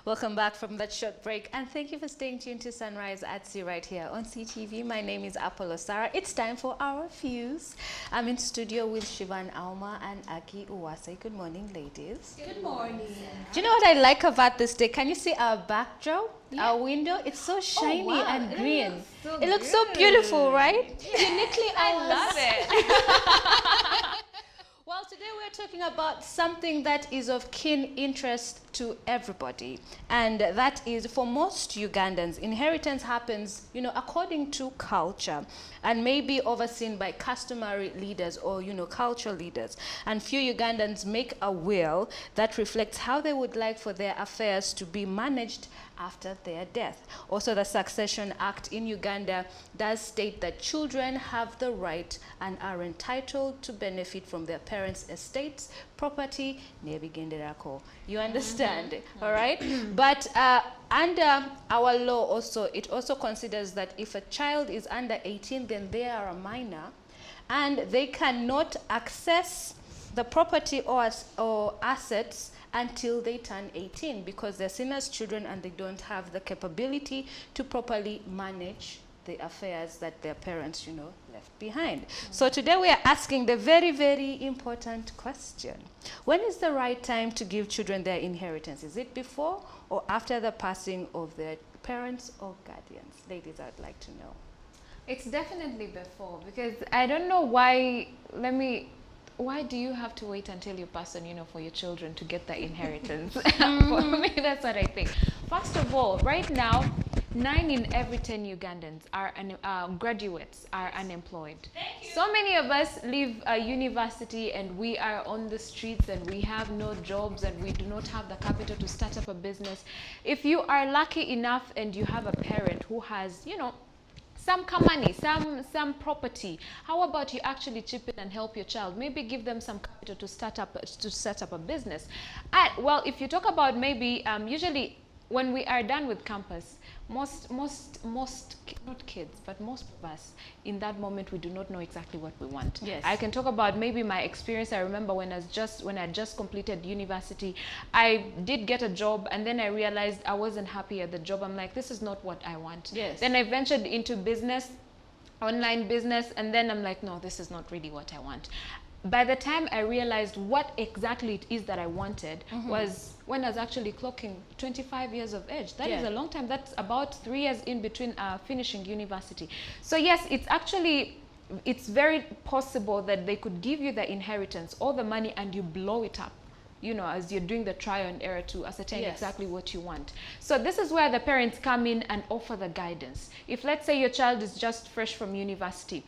Welcome back from that short break, and thank you for staying tuned to Sunrise at Sea right here on CTV. My name is Apollo Sarah. It's time for our views. I'm in studio with Shivan Auma and Aki Uwase. Good morning, ladies. Good morning. Do you know what I like about this day? Can you see our backdrop? Yeah. Our window? It's so shiny and green. It looks so beautiful, right? Yeah. Uniquely, I love it. Well, today we're talking about something that is of keen interest to everybody, and that is, for most Ugandans, inheritance happens, according to culture, and may be overseen by customary leaders or, cultural leaders. And few Ugandans make a will that reflects how they would like for their affairs to be managed after their death. Also, the Succession Act in Uganda does state that children have the right and are entitled to benefit from their parents' estates, property, nebigenderako. You understand, all right? But under our law also, it also considers that if a child is under 18, then they are a minor, and they cannot access the property or assets until they turn 18, because they're seen as children and they don't have the capability to properly manage the affairs that their parents, left behind. So today we are asking the very, very important question. When is the right time to give children their inheritance? Is it before or after the passing of their parents or guardians? Ladies, I'd like to know. It's definitely before, because I don't know why. Why do you have to wait until you pass on, for your children to get the inheritance? For me, that's what I think. First of all, right now, 9 in every 10 Ugandans are graduates are unemployed. So many of us leave university and we are on the streets and we have no jobs and we do not have the capital to start up a business. If you are lucky enough and you have a parent who has, some money, some property, how about you actually chip in and help your child? Maybe give them some capital to start up a business. Well, if you talk about maybe usually when we are done with campus, most not kids, but most of us in that moment we do not know exactly what we want. Yes. I can talk about maybe my experience. I remember when I just completed university, I did get a job and then I realized I wasn't happy at the job. I'm like, this is not what I want. Yes. Then I ventured into business, online business, and then I'm like, no, this is not really what I want. By the time I realized what exactly it is that I wanted was when I was actually clocking 25 years of age. That is a long time. That's about 3 years in between finishing university. So yes, it's very possible that they could give you the inheritance or the money and you blow it up, as you're doing the trial and error to ascertain exactly what you want. So this is where the parents come in and offer the guidance. If, let's say, your child is just fresh from university,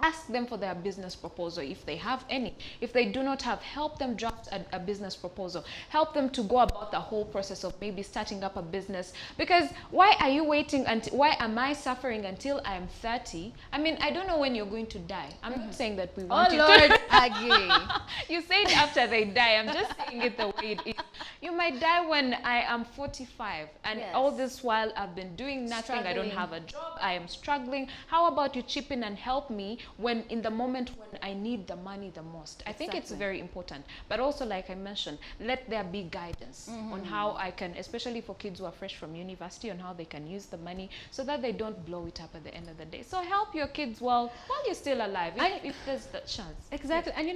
ask them for their business proposal if they have any. If they do not have, help them draft a business proposal. Help them to go about the whole process of maybe starting up a business. Because why are you waiting until, why am I suffering until I'm 30? I mean, I don't know when you're going to die. I'm not saying that we want you Lord, to. Aggie. You say it after they die. I'm just saying it the way it is. You might die when I am 45 and all this while I've been doing nothing. I don't have a job. I am struggling. How about you chip in and help me when in the moment when I need the money the most? I think it's very important. But also, like I mentioned, let there be guidance on how I can, especially for kids who are fresh from university, on how they can use the money so that they don't blow it up at the end of the day. So help your kids while you're still alive, if there's the chance. Exactly. And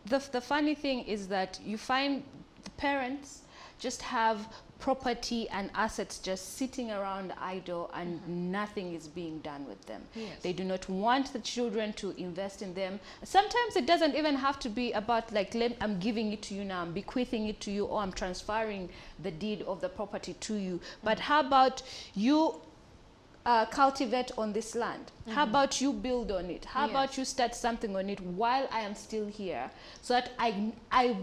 the funny thing is that you find the parents just have property and assets just sitting around idle and nothing is being done with them. Yes. They do not want the children to invest in them. Sometimes it doesn't even have to be about like, I'm giving it to you now, I'm bequeathing it to you, or I'm transferring the deed of the property to you. But how about you cultivate on this land? How about you build on it? How about you start something on it while I am still here, so that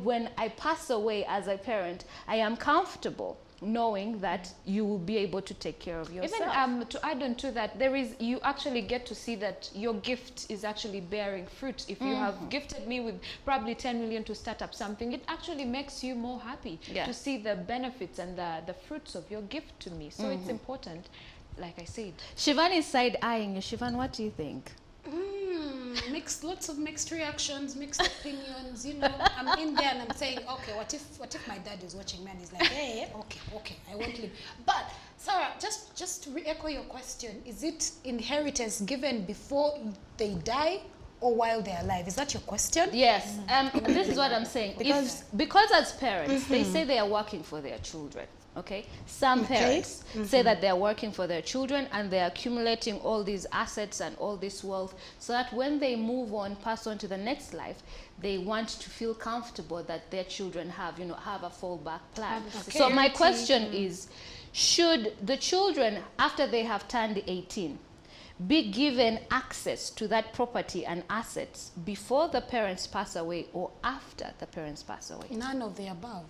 when I pass away as a parent, I am comfortable knowing that you will be able to take care of yourself. Even to add on to that, you actually get to see that your gift is actually bearing fruit. If you have gifted me with probably 10 million to start up something, it actually makes you more happy to see the benefits and the fruits of your gift to me. So it's important, like I said. Shivan is side-eyeing you. Shivan, what do you think? lots of mixed reactions, mixed opinions. You know, I'm in there and I'm saying, okay, what if my dad is watching me and he's like, hey, okay, I won't leave. But Sarah, just to re-echo your question, is it inheritance given before they die or while they're alive? Is that your question? Yes. This is what I'm saying. Because as parents, they say they are working for their children. Okay, some parents say that they're working for their children and they're accumulating all these assets and all this wealth so that when they move on, pass on to the next life, they want to feel comfortable that their children have, have a fallback plan. So my question is, should the children, after they have turned 18, be given access to that property and assets before the parents pass away or after the parents pass away? None of the above.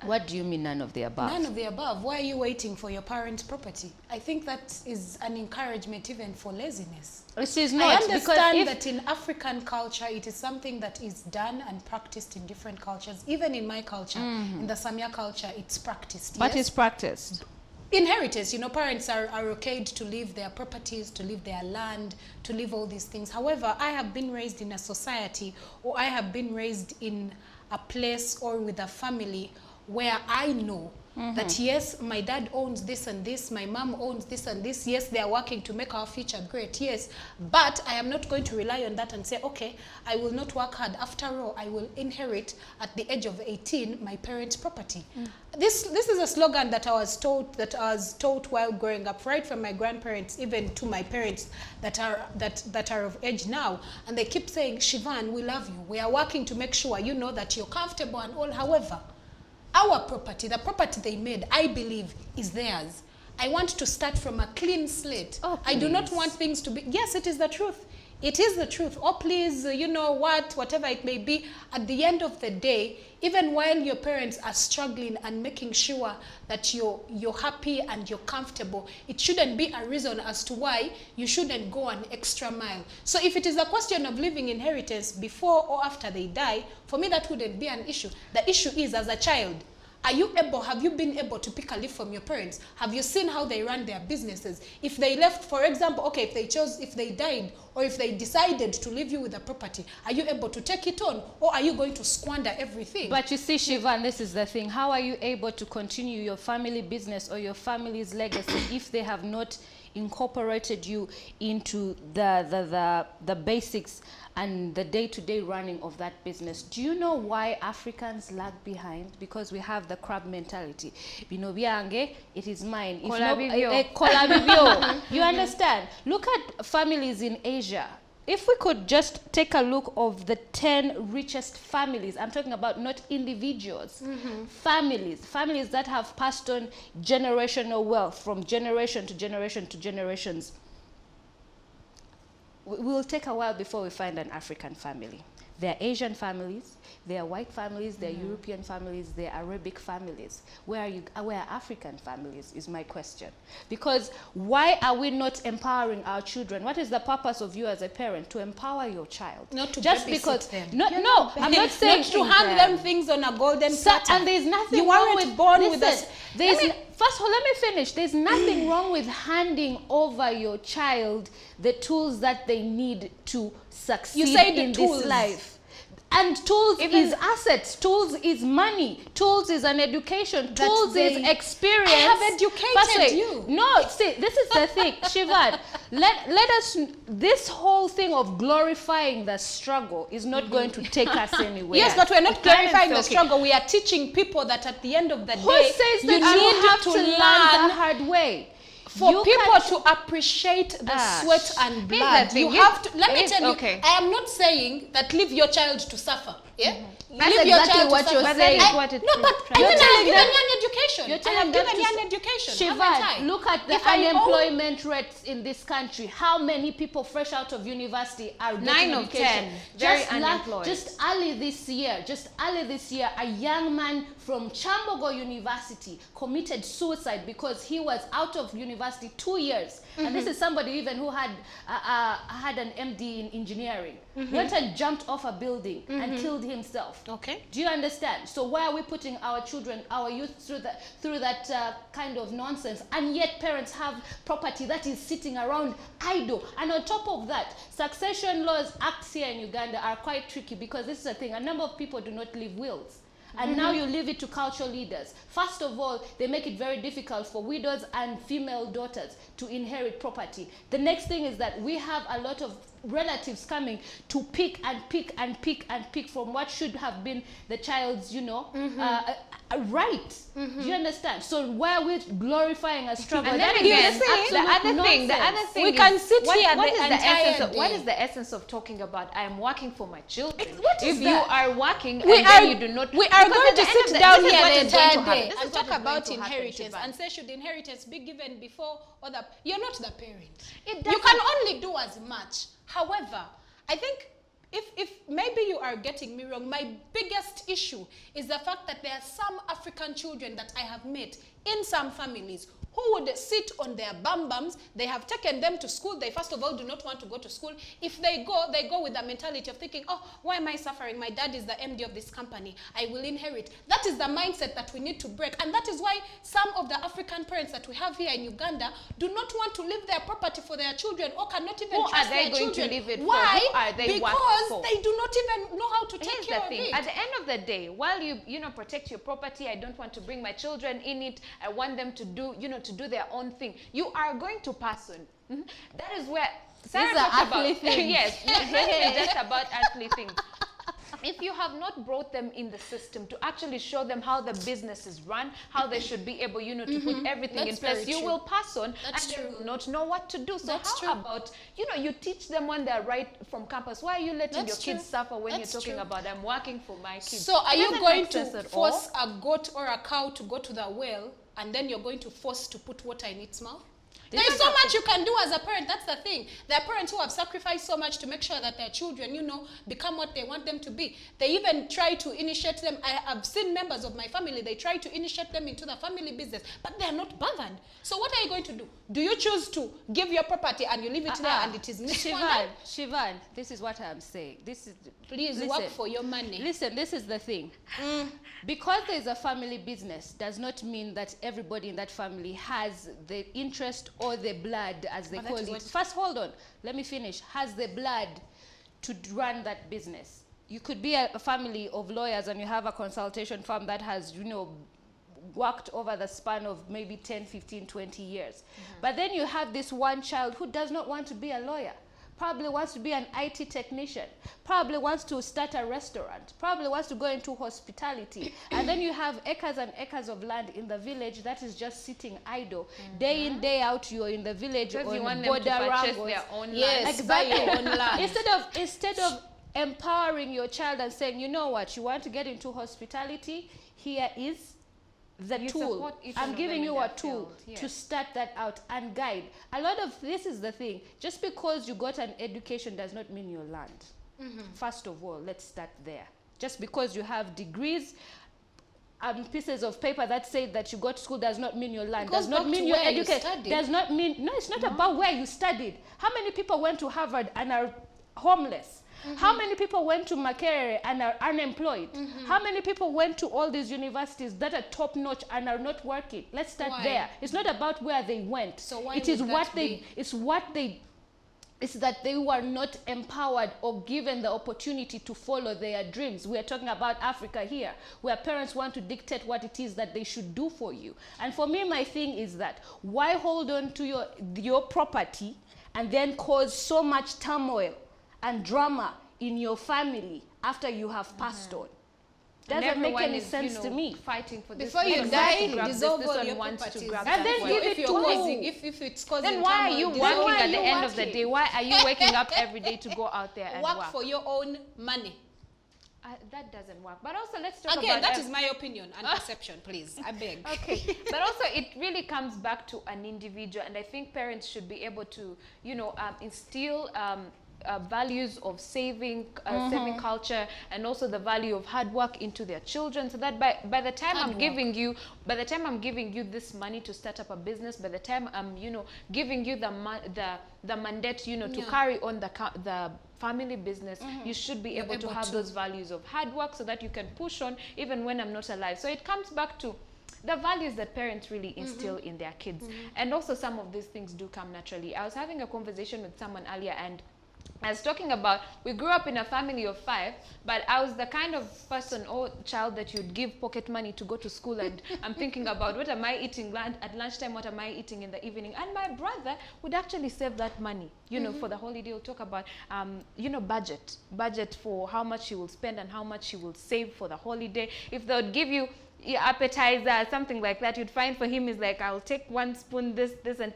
What do you mean none of the above? None of the above. Why are you waiting for your parents' property? I think that is an encouragement even for laziness. It is not. I understand that in African culture, it is something that is done and practiced in different cultures. Even in my culture, in the Samia culture, it's practiced. But it's practiced. Inheritance, parents are okayed to leave their properties, to leave their land, to leave all these things. However, I have been raised in a society, or I have been raised in a place or with a family where I know that yes, my dad owns this and this, my mom owns this and this, yes, they are working to make our future great, yes, but I am not going to rely on that and say, okay, I will not work hard. After all, I will inherit at the age of 18 my parents' property. This is a slogan that I was taught while growing up, right from my grandparents even to my parents that are of age now, and they keep saying, Shivan, we love you, we are working to make sure you know that you're comfortable and all. However, our property, the property they made, I believe, is theirs. I want to start from a clean slate. Oh, I do not want things to be... Yes, it is the truth. It is the truth. Oh, please, whatever it may be, at the end of the day, even while your parents are struggling and making sure that you're happy and you're comfortable, it shouldn't be a reason as to why you shouldn't go an extra mile. So if it is a question of leaving inheritance before or after they die, for me that wouldn't be an issue. The issue is, as a child, have you been able to pick a leaf from your parents? Have you seen how they run their businesses? If they left, for example, okay, if they died or if they decided to leave you with a property, are you able to take it on, or are you going to squander everything? But you see, Shivan, this is the thing. How are you able to continue your family business or your family's legacy if they have not incorporated you into the basics and the day-to-day running of that business? Do you know why Africans lag behind? Because we have the crab mentality. Biyange, it is mine. If you understand? Look at families in Asia. If we could just take a look of the 10 richest families, I'm talking about not individuals, families that have passed on generational wealth from generation to generation to generations. We will take a while before we find an African family. There are Asian families, there are white families, there are European families, there are Arabic families. Where are African families is my question. Because why are we not empowering our children? What is the purpose of you as a parent? To empower your child. Not to just because them. No, I'm not saying not to hand them things on a golden platter. And there's nothing you wrong weren't with born listen, with us. First of all, let me finish. There's nothing wrong with handing over your child the tools that they need to succeed in this life. And tools is assets, tools is money, tools is an education, tools is experience. I have educated you. No, see, this is the thing, Shivan. Let us, this whole thing of glorifying the struggle is not going to take us anywhere. Yes, but we're not glorifying the struggle. We are teaching people that at the end of the day, who says that you have to learn the hard way? For people to appreciate the sweat and blood, you have to, let me tell you, I am not saying that leave your child to suffer. Yeah? That's exactly what you're saying. No, but I have given you an education. I have given you an education. Shivan, look at the unemployment rates in this country. How many people fresh out of university are getting 9 of 10 very unemployed. Just early this year, a young man from Chambogo University committed suicide because he was out of university 2 years. And this is somebody even who had an MD in engineering. went and jumped off a building and killed himself. Okay. Do you understand? So why are we putting our children, our youth through that kind of nonsense? And yet parents have property that is sitting around idle. And on top of that, succession laws, acts here in Uganda are quite tricky, because this is a thing. A number of people do not leave wills. And now you leave it to cultural leaders. First of all, they make it very difficult for widows and female daughters to inherit property. The next thing is that we have a lot of relatives coming to pick and pick and pick and pick from what should have been the child's, right. Do you understand? So why are we glorifying a struggle? And then again, the other thing we can sit here what the is the entire essence of, day. what is the essence of talking about I am working for my children? What is if that? you are working and then you do not, we are because going at to the end of sit the- down this is here what the is going to entire happen. day This and is what talk is going about to happen, inheritance Shivan. and say, should inheritance be given before other? You're not the parent. It You doesn't- can only do as much. However, I think if maybe you are getting me wrong, my biggest issue is the fact that there are some African children that I have met in some families who would sit on their bum-bums. They have taken them to school. They first of all do not want to go to school. If they go with the mentality of thinking, oh, why am I suffering? My dad is the MD of this company. I will inherit. That is the mindset that we need to break. And that is why some of the African parents that we have here in Uganda do not want to leave their property for their children, or cannot even Who trust are they their going children. to leave it for? Why? Who are they working Because for? they do not even know how to take Here's care the of thing. it. At the end of the day, while you protect your property, I don't want to bring my children in it. I want them to do their own thing. You are going to pass on. That is where Sarah These are talked about. earthly things. Yes, it's not even just about earthly things. If you have not brought them in the system to actually show them how the business is run, how they should be able, to put everything in That's place, very you true. will pass on That's and true. they will not know what to do. So That's how true. about, you teach them when they're right from campus? Why are you letting That's your kids true. suffer when That's you're talking true. about I'm working for my kids? So are It you doesn't going make sense to at force all. a goat or a cow to go to the well, and then you're going to force to put water in its mouth? This There's is so a- much you can do as a parent. That's the thing. There are parents who have sacrificed so much to make sure that their children, become what they want them to be. They even try to initiate them. I have seen members of my family, they try to initiate them into the family business, but they are not bothered. So what are you going to do? Do you choose to give your property and you leave it there and it is mismanaged? Shivan, this is what I'm saying. Please listen, work for your money. Listen, this is the thing. Because there is a family business does not mean that everybody in that family has the interest or the blood, as they But that call is it. what- First, hold on. Let me finish. Has the blood to run that business. You could be a family of lawyers and you have a consultation firm that has, worked over the span of maybe 10, 15, 20 years. But then you have this one child who does not want to be a lawyer. Probably wants to be an IT technician, probably wants to start a restaurant, probably wants to go into hospitality. And then you have acres and acres of land in the village that is just sitting idle. Day in, day out, you're in the village Because on you want them to border purchase wrangles. their own land. Yes, buy your own land. Instead of empowering your child and saying, you know what, you want to get into hospitality, here is the You tool. support each one I'm of giving them you in a that tool field, yes. to start that out and guide. A lot of this is the thing. Just because you got an education does not mean you're learned. First of all, let's start there. Just because you have degrees and pieces of paper that say that you got to school does not mean you're learned. Goes Does not back mean to you're where you educated. studied. Does not mean, no, it's not about where you studied. How many people went to Harvard and are homeless? How many people went to Makerere and are unemployed? How many people went to all these universities that are top notch and are not working? Let's start Why? there. It's not about where they went. So why it is would what that they be? it's that they were not empowered or given the opportunity to follow their dreams. We are talking about Africa here, where parents want to dictate what it is that they should do for you. And for me, my thing is that why hold on to your property and then cause so much turmoil and drama in your family after you have passed on? And Doesn't make everyone any is, sense to me. fighting for this. Before you This one die, wants to grab this, dissolve this all one your wants to properties. grab And that then one. give if it you're to causing, who? if it's causing Then why are turmoil, you dissolve why working are at the you end of the working? day? Why are you waking up every day to go out there and work work? for your own money. That doesn't work. But also, let's talk Again, about that is my opinion and perception, please. I beg. Okay, but also it really comes back to an individual, and I think parents should be able to, instill values of saving culture, and also the value of hard work into their children, so that by the time I'm giving you this money to start up a business, by the time I'm giving you the mandate to carry on the family business, you should be able to have those values of hard work, so that you can push on even when I'm not alive. So it comes back to the values that parents really instill in their kids. And also some of these things do come naturally. I was having a conversation with someone earlier, and I was talking about, we grew up in a family of 5, but I was the kind of person or child that you'd give pocket money to go to school, and I'm thinking about what am I eating at lunchtime, what am I eating in the evening, and my brother would actually save that money, for the holiday. We'll talk about, budget for how much he will spend and how much he will save for the holiday. If they would give you appetizer, something like that, you'd find for him is like, I'll take 1 spoon, this,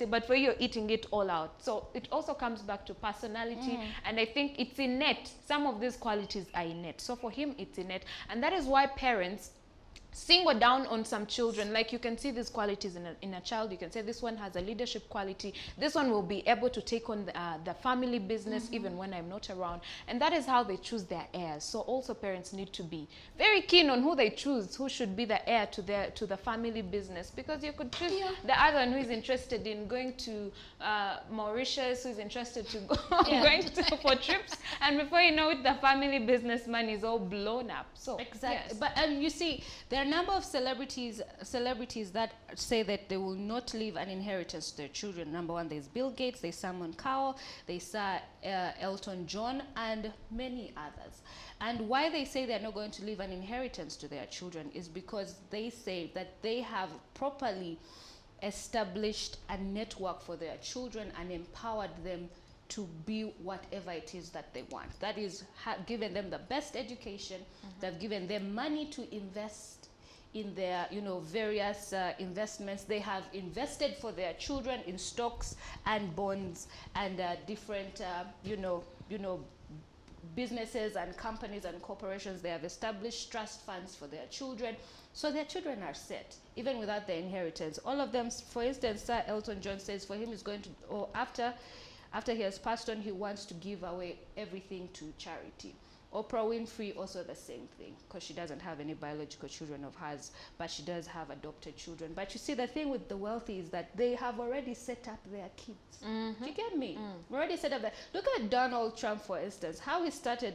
but for you, you're eating it all out. So it also comes back to personality, and I think it's innate. Some of these qualities are innate. So for him, it's innate, and that is why parents single down on some children. Like, you can see these qualities in a child. You can say this one has a leadership quality, this one will be able to take on the family business even when I'm not around, and that is how they choose their heirs. So also parents need to be very keen on who they choose, who should be the heir to the family business, because you could choose the other one who is interested in going to Mauritius, who is interested to go going for trips, and before you know it, the family business money is all blown up. So exactly. But you see, there are a number of celebrities that say that they will not leave an inheritance to their children. Number one, there's Bill Gates, there's Simon Cowell, there's Elton John, and many others. And why they say they're not going to leave an inheritance to their children is because they say that they have properly established a network for their children and empowered them to be whatever it is that they want. That is, given them the best education. They've given them money to invest in their, various investments. They have invested for their children in stocks and bonds and different, businesses and companies and corporations. They have established trust funds for their children. So their children are set, even without their inheritance. All of them, for instance, Sir Elton John says for him is going to, or after he has passed on, he wants to give away everything to charity. Oprah Winfrey, also the same thing, because she doesn't have any biological children of hers, but she does have adopted children. But you see, the thing with the wealthy is that they have already set up their kids. Do you get me? Already set up that. Look at Donald Trump, for instance, how he started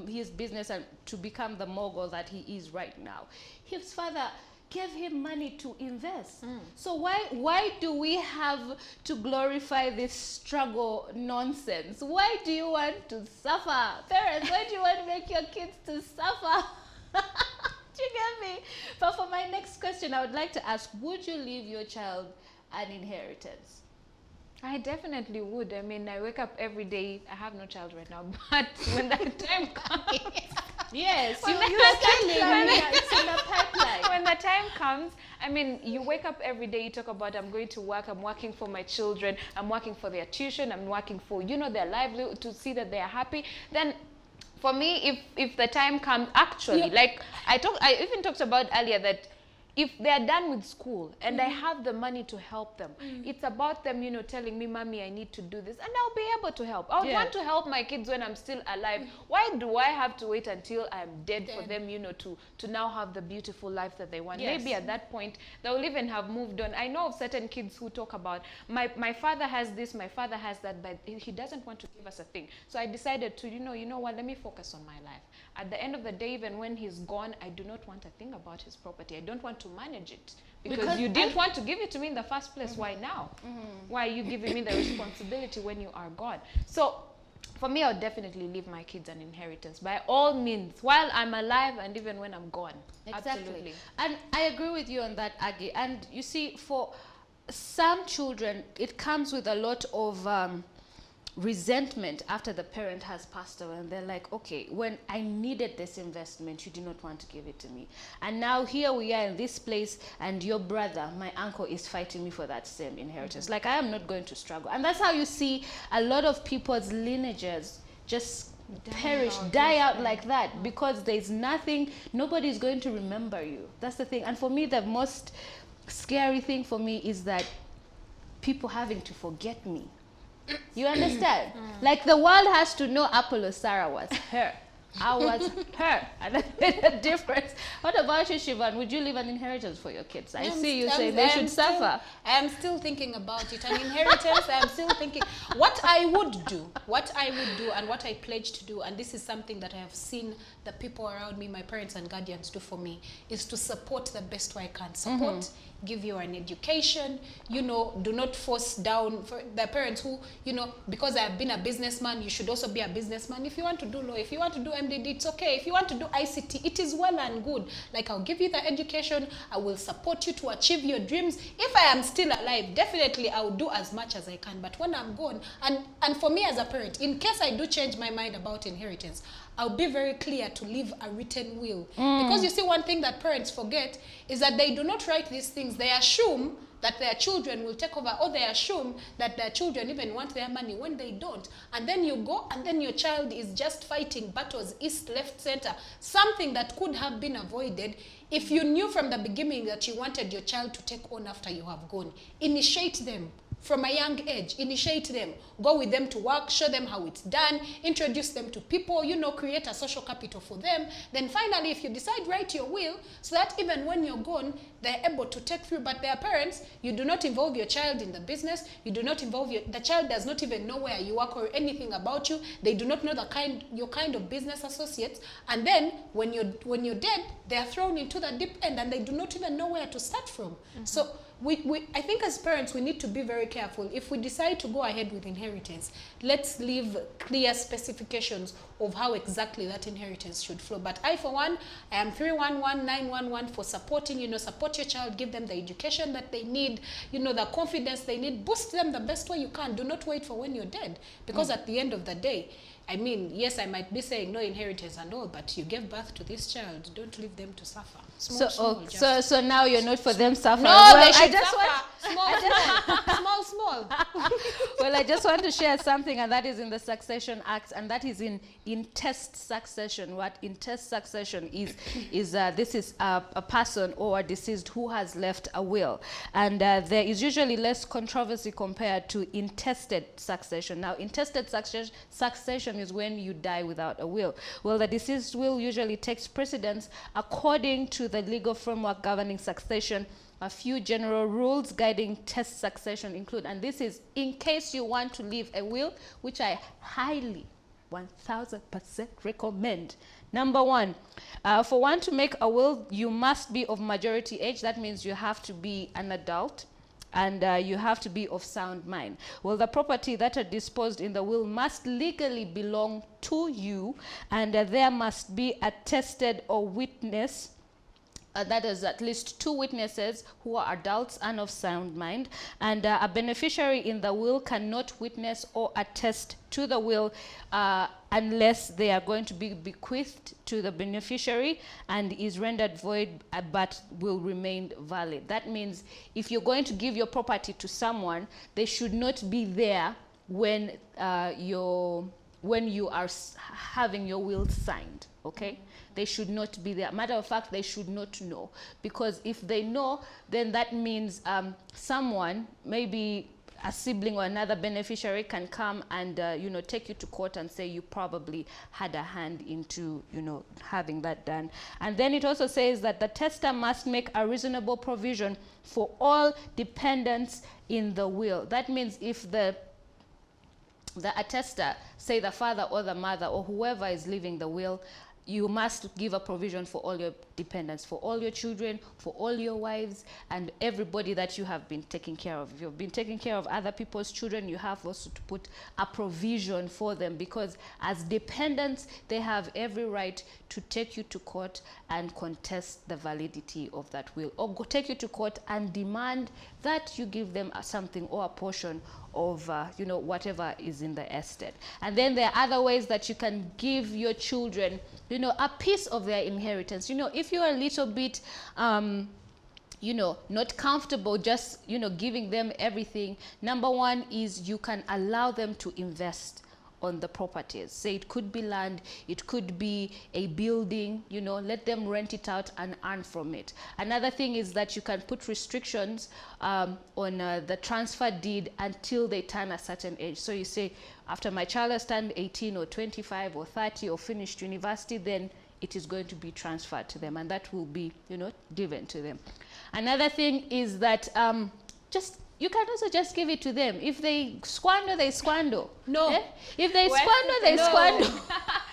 his business and to become the mogul that he is right now. His father gave him money to invest. So why do we have to glorify this struggle nonsense? Why do you want to suffer? Parents, why do you want to make your kids to suffer? Do you get me? But for my next question, I would like to ask, would you leave your child an inheritance? I definitely would. I mean, I wake up every day. I have no child right now, but when that time comes, yes, when it's in the pipeline. When the time comes, I mean, you wake up every day, you talk about, I'm going to work, I'm working for my children, I'm working for their tuition, I'm working for, their livelihood, to see that they are happy. Then for me, if the time comes, actually, like I even talked about earlier that if they are done with school and I have the money to help them, it's about them, telling me, Mommy, I need to do this, and I'll be able to help. I would want to help my kids when I'm still alive. Why do I have to wait until I'm dead for them, to now have the beautiful life that they want? Yes. Maybe at that point, they will even have moved on. I know of certain kids who talk about, my father has this, my father has that, but he doesn't want to give us a thing. So I decided to, you know what, let me focus on my life. At the end of the day, even when he's gone, I do not want a thing about his property. I don't want to manage it because you didn't want to give it to me in the first place. Why now? Why are you giving me the responsibility when you are gone? So for me, I would definitely leave my kids an inheritance by all means, while I'm alive and even when I'm gone. Exactly. Absolutely. And I agree with you on that, Aggie. And you see, for some children, it comes with a lot of resentment after the parent has passed away, and they're like, okay, when I needed this investment, you did not want to give it to me, and now here we are in this place, and your brother, my uncle, is fighting me for that same inheritance. Like, I am not going to struggle. And that's how you see a lot of people's lineages just die out like that, because there's nothing, nobody's going to remember you. That's the thing. And for me, the most scary thing for me is that people having to forget me. You understand? Like the world has to know Apollo Sarah was her. I was her, and that made a difference. What about you, Shivan? Would you leave an inheritance for your kids? I see you say they should suffer. I am still thinking about it. An inheritance, I am still thinking what I would do, and what I pledge to do, and this is something that I have seen the people around me, my parents and guardians, do for me, is to support the best way I can. Support, give you an education, you know, do not force down for the parents who, you know, because I have been a businessman, you should also be a businessman. If you want to do law, if you want to do MDD, it's okay. If you want to do ICT, it is well and good. Like, I'll give you the education, I will support you to achieve your dreams. If I am still alive, definitely I will do as much as I can. But when I'm gone, and for me as a parent, in case I do change my mind about inheritance, I'll be very clear to leave a written will. Because you see, one thing that parents forget is that they do not write these things. They assume that their children will take over, or they assume that their children even want their money when they don't. And then you go, and then your child is just fighting battles east, left, center, something that could have been avoided if you knew from the beginning that you wanted your child to take on after you have gone. Initiate them. From a young age, initiate them, go with them to work, show them how it's done, introduce them to people, you know, create a social capital for them. Then finally, if you decide, write your will, so that even when you're gone, they're able to take through. But their parents, you do not involve your child in the business, you do not involve the child does not even know where you work or anything about you. They do not know your kind of business associates. And then when you're dead, they are thrown into the deep end and they do not even know where to start from. So I think as parents, we need to be very careful. If we decide to go ahead with inheritance, let's leave clear specifications of how exactly that inheritance should flow. But I, for one, I am 311911 for supporting, you know, support your child, give them the education that they need, you know, the confidence they need, boost them the best way you can. Do not wait for when you're dead. Because at the end of the day, I mean, yes, I might be saying no inheritance and all, but you gave birth to this child. Don't leave them to suffer. So now you're not for them suffering. No, well, they should suffer. Small. Well, I just want to share something, and that is in the Succession Act, and that is in intest succession. What intest succession is this is a person or a deceased who has left a will, and there is usually less controversy compared to intested succession. Now, intested succession is when you die without a will. Well, the deceased will usually takes precedence according to the legal framework governing succession. A few general rules guiding test succession include, and this is in case you want to leave a will, which I highly 1000% recommend. Number one, for one to make a will, you must be of majority age. That means you have to be an adult, and you have to be of sound mind. Well, the property that are disposed in the will must legally belong to you, and there must be attested or witness, that is at least 2 witnesses who are adults and of sound mind. And a beneficiary in the will cannot witness or attest to the will unless they are going to be bequeathed to the beneficiary and is rendered void but will remain valid. That means if you're going to give your property to someone, they should not be there when you are having your will signed, okay? They should not be there. Matter of fact, they should not know, because if they know, then that means someone, maybe a sibling or another beneficiary, can come and you know, take you to court and say you probably had a hand into, you know, having that done. And then it also says that the tester must make a reasonable provision for all dependents in the will. That means if the attester, say the father or the mother or whoever is leaving the will, you must give a provision for all your dependents, for all your children, for all your wives, and everybody that you have been taking care of. If you've been taking care of other people's children, you have also to put a provision for them, because as dependents, they have every right to take you to court and contest the validity of that will, or go take you to court and demand that you give them something or a portion of you know, whatever is in the estate. And then there are other ways that you can give your children, you know, a piece of their inheritance. You know, if you're a little bit you know, not comfortable just, you know, giving them everything, number one is you can allow them to invest on the properties. Say it could be land, it could be a building, you know, let them rent it out and earn from it. Another thing is that you can put restrictions on the transfer deed until they turn a certain age. So you say, after my child has turned 18 or 25 or 30 or finished university, then it is going to be transferred to them, and that will be, you know, given to them. Another thing is that you can also just give it to them. If they squander, they squander. No. Eh? If they squander, they squander.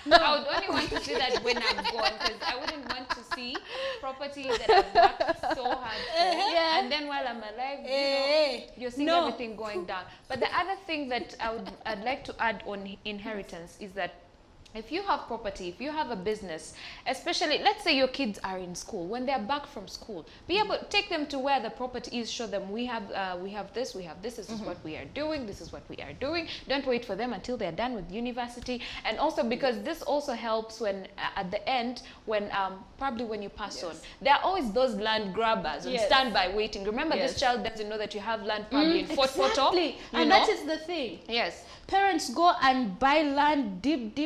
No. I would only want to see that when I'm gone, because I wouldn't want to see property that I've worked so hard for. Yeah. And then while I'm alive, you know, you're seeing everything going down. But the other thing that I'd like to add on inheritance is that if you have property, if you have a business, especially, let's say your kids are in school, when they're back from school, be able to take them to where the property is, show them we have this, this is what we are doing, this is what we are doing. Don't wait for them until they're done with university. And also because this also helps when, at the end, when probably when you pass on, there are always those land grabbers on standby waiting. Remember, this child doesn't know that you have land probably in Fort Photo. And that is the thing. Yes. Parents go and buy land deep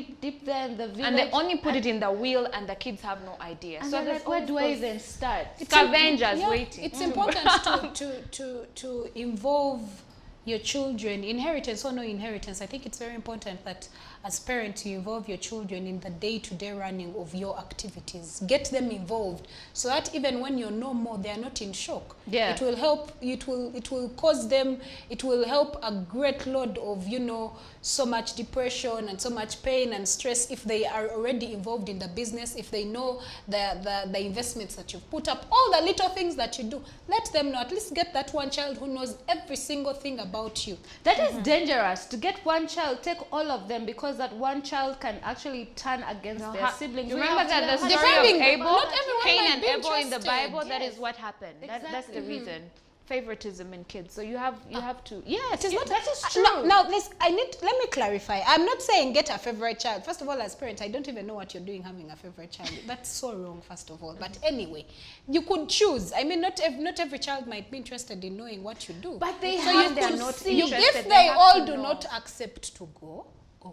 there in the village. And they only put it in the will, and the kids have no idea. And so like, where do I even start? Scavengers waiting. It's important to involve your children. Inheritance or no inheritance, I think it's very important that as parents you involve your children in the day-to-day running of your activities. Get them involved so that even when you're no more, they are not in shock. Yeah. It will help, it will cause them, it will help a great load of, you know, so much depression and so much pain and stress if they are already involved in the business, if they know the investments that you've put up, all the little things that you do. Let them know. At least get that one child who knows every single thing about you. That is dangerous, to get one child, take all of them, because that one child can actually turn against their siblings. Remember that the story of Abel, Cain and Abel in the Bible, that is what happened. Exactly. That's the reason. Favoritism in kids. So you have to. Yes, it is not. That is true. Now, let me clarify. I'm not saying get a favorite child. First of all, as parents, I don't even know what you're doing having a favorite child. That's so wrong. First of all, but anyway, you could choose. I mean, not every child might be interested in knowing what you do. But they so have you to could see. If they all do not accept to go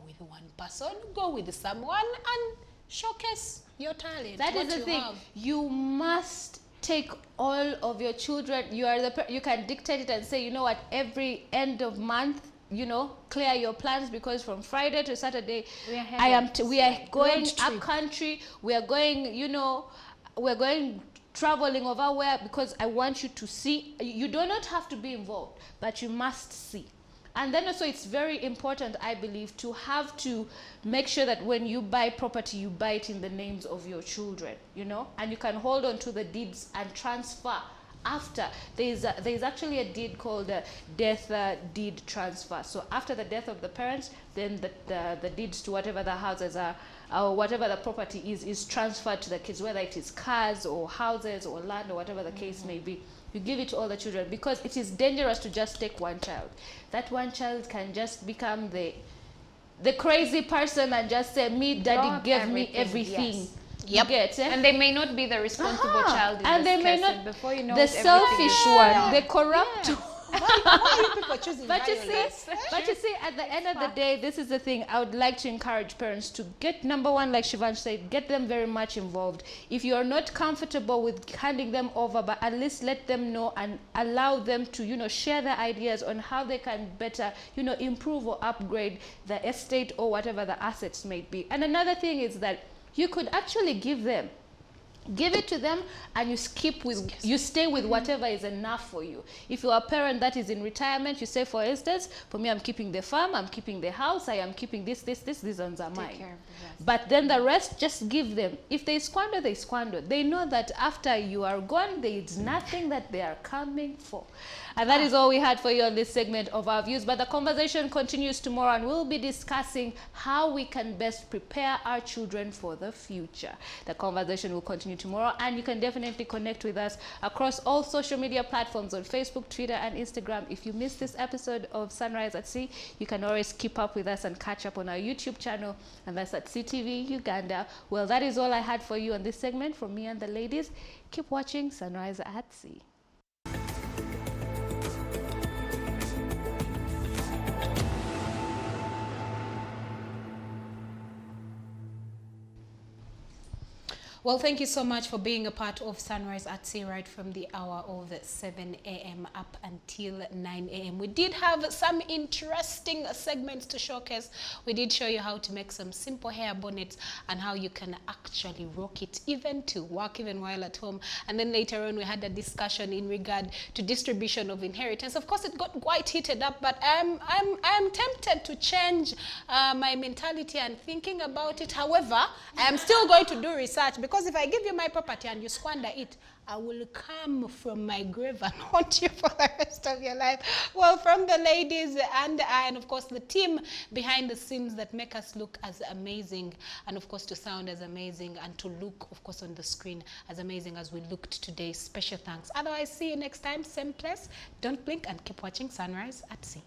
with one person, go with someone and showcase your talent. That is the thing. You must take all of your children. You can dictate it and say, you know what, every end of month, you know, clear your plans, because from Friday to Saturday we are going up country, we are going, you know, we're going traveling over where, because I want you to see. You do not have to be involved, but you must see. And then also it's very important, I believe, to have to make sure that when you buy property, you buy it in the names of your children, you know, and you can hold on to the deeds and transfer after. There's actually a deed called death deed transfer. So after the death of the parents, then the deeds to whatever the houses are, or whatever the property is transferred to the kids, whether it is cars or houses or land or whatever the case may be. You give it to all the children, because it is dangerous to just take one child. That one child can just become the crazy person and just say, me, daddy gave me everything. Yes. Yep. Get, eh? And they may not be the responsible child in and this they may case, not, and before you know the it, selfish one, the corrupt one. Why are you people choosing But you violence? see, at the end of the day, this is the thing. I would like to encourage parents to get, number one, like Shivansh said, get them very much involved. If you are not comfortable with handing them over, but at least let them know and allow them to, you know, share their ideas on how they can better, you know, improve or upgrade the estate or whatever the assets may be. And another thing is that you could actually give it to them, and you stay with whatever is enough for you. If you are a parent that is in retirement, you say, for instance, for me, I'm keeping the farm, I'm keeping the house, I am keeping these ones are mine. But then the rest, just give them. If they squander, they squander. They know that after you are gone, there is nothing that they are coming for. And that is all we had for you on this segment of Our Views. But the conversation continues tomorrow, and we'll be discussing how we can best prepare our children for the future. The conversation will continue tomorrow, and you can definitely connect with us across all social media platforms on Facebook, Twitter, and Instagram. If you missed this episode of Sunrise at Sea, you can always keep up with us and catch up on our YouTube channel, and that's at CTV Uganda. Well, that is all I had for you on this segment from me and the ladies. Keep watching Sunrise at Sea. Well, thank you so much for being a part of Sunrise at Sea right from the hour of 7 a.m. up until 9 a.m. We did have some interesting segments to showcase. We did show you how to make some simple hair bonnets and how you can actually rock it even to work, even while at home. And then later on, we had a discussion in regard to distribution of inheritance. Of course, it got quite heated up, but I'm tempted to change my mentality and thinking about it. However, I am still going to do research, because if I give you my property and you squander it, I will come from my grave and haunt you for the rest of your life. Well, from the ladies and I, and of course the team behind the scenes that make us look as amazing, and of course to sound as amazing, and to look, of course, on the screen as amazing as we looked today. Special thanks. Otherwise, see you next time, same place. Don't blink and keep watching Sunrise at Sea.